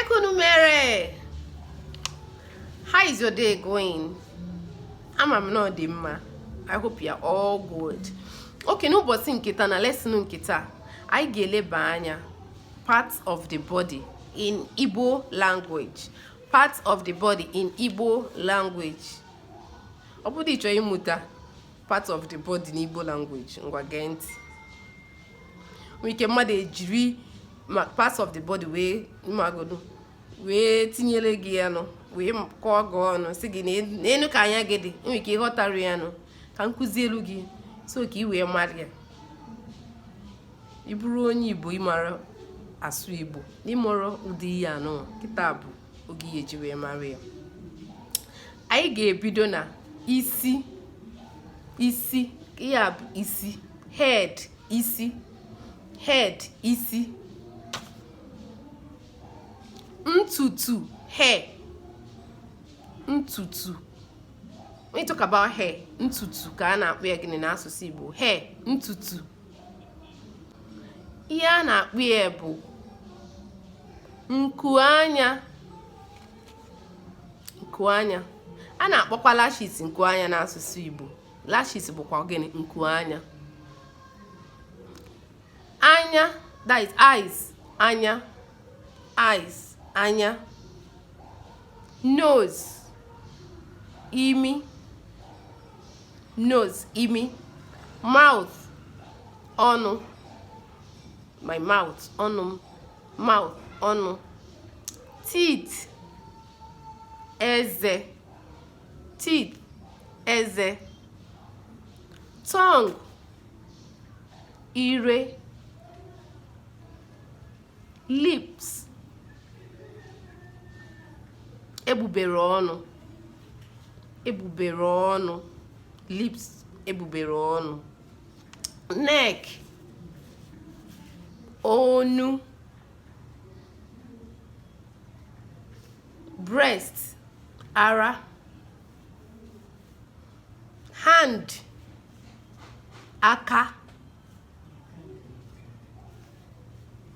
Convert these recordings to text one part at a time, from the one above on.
Ekunumere, how is your day going? I'm not Dimma. I hope you are all good. Okay, no but nkita na lesson nkita. I ga-eleba anya parts of the body in Igbo language. Parts of the body in Igbo language. Obodo icho imuta parts of the body in Igbo language. Ngwa genti. We can made ejiri parts of the body we magodo. We tinyele gi ano. We ko go ono sigi na enu ka anya gidi. Nwe ke ghọtara ya no. Ka nkuzielu gi so ka iwe maria. Iburu onye Igbo imara asu Igbo. N'imoro udi ya no kitabu ogi eji we maria. Anyị ga-ebido na isi ya bụ isi head isi ntutu hair ntutu. When you talk about hair, ntutu ka a na-akpọ ya gịnị n'asụsụ Igbo? Hair, ntutu. Ihe a na-akpọ ya bụ nkuanya. A na-akpọkwa lashes nkuanya n'asụsụ Igbo. Lashes bụkwa gịnị? Nkuanya. Anya, that is eyes. Anya, eyes, anya. Nose, imi. Nose, imi. Mouth, ọnụ. My mouth, ọnụ. Mouth, ọnụ. Teeth, eze. Teeth, eze. Tongue, ire. Lips, ebubere ọnụ. Lips, ebubere ọnụ. Neck, onu. Breast, ara. Hand, aka.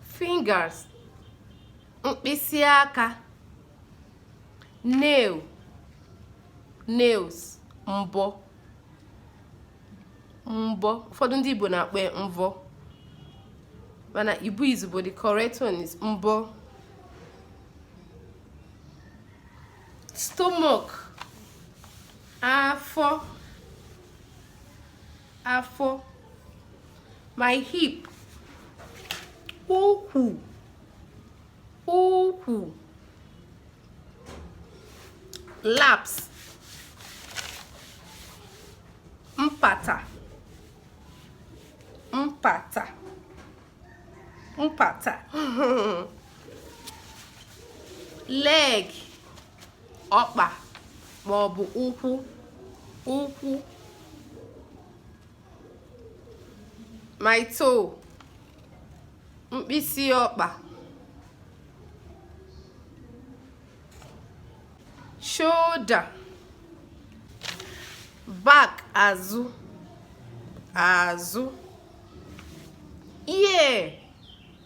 Fingers, mkpịsị aka. Nails, mbọ. Ụfọdụ ndị Igbo na-akpọ mvọ, mana Igbo izugbo the correct one is mbọ. Stomach, afọ. My hip, ukwu. Laps, mpata. Leg, ọkpa maọbụ ụkwụ. My toe, mkpịsị ọkpa. Shoulder, back, azụ. Ear,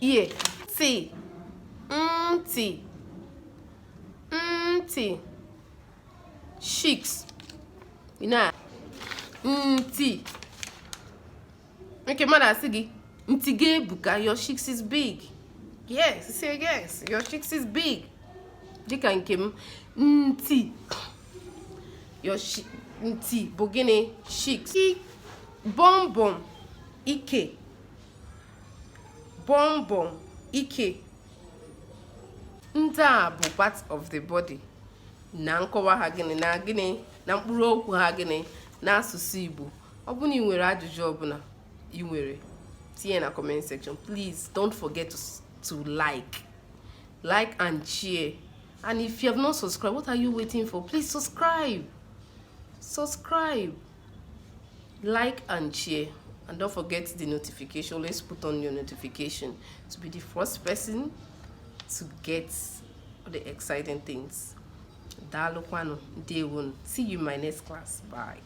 ntị. Cheeks, ntị. Okay, mother asị gị ntị gị ebuka, your cheeks is big. Yes, say yes, your cheeks is big. Dịka nke m, ntị. Ntị bụ gịnị? Cheeks. Bum ike. Ndị a bụ part of the body. Na nkọwa ha gịnị na mkpụrụ okwu ha gịnị n'asụsụ Igbo. Ọ bụ na ị nwere ajụjụ ọbụla ị nwere, tinye na comment section. Please don't forget to like and share. And if you have not subscribed, what are you waiting for? Please subscribe, like and share, and don't forget the notification. Let's put on your notification to be the first person to get all the exciting things. See you in my next class. Bye.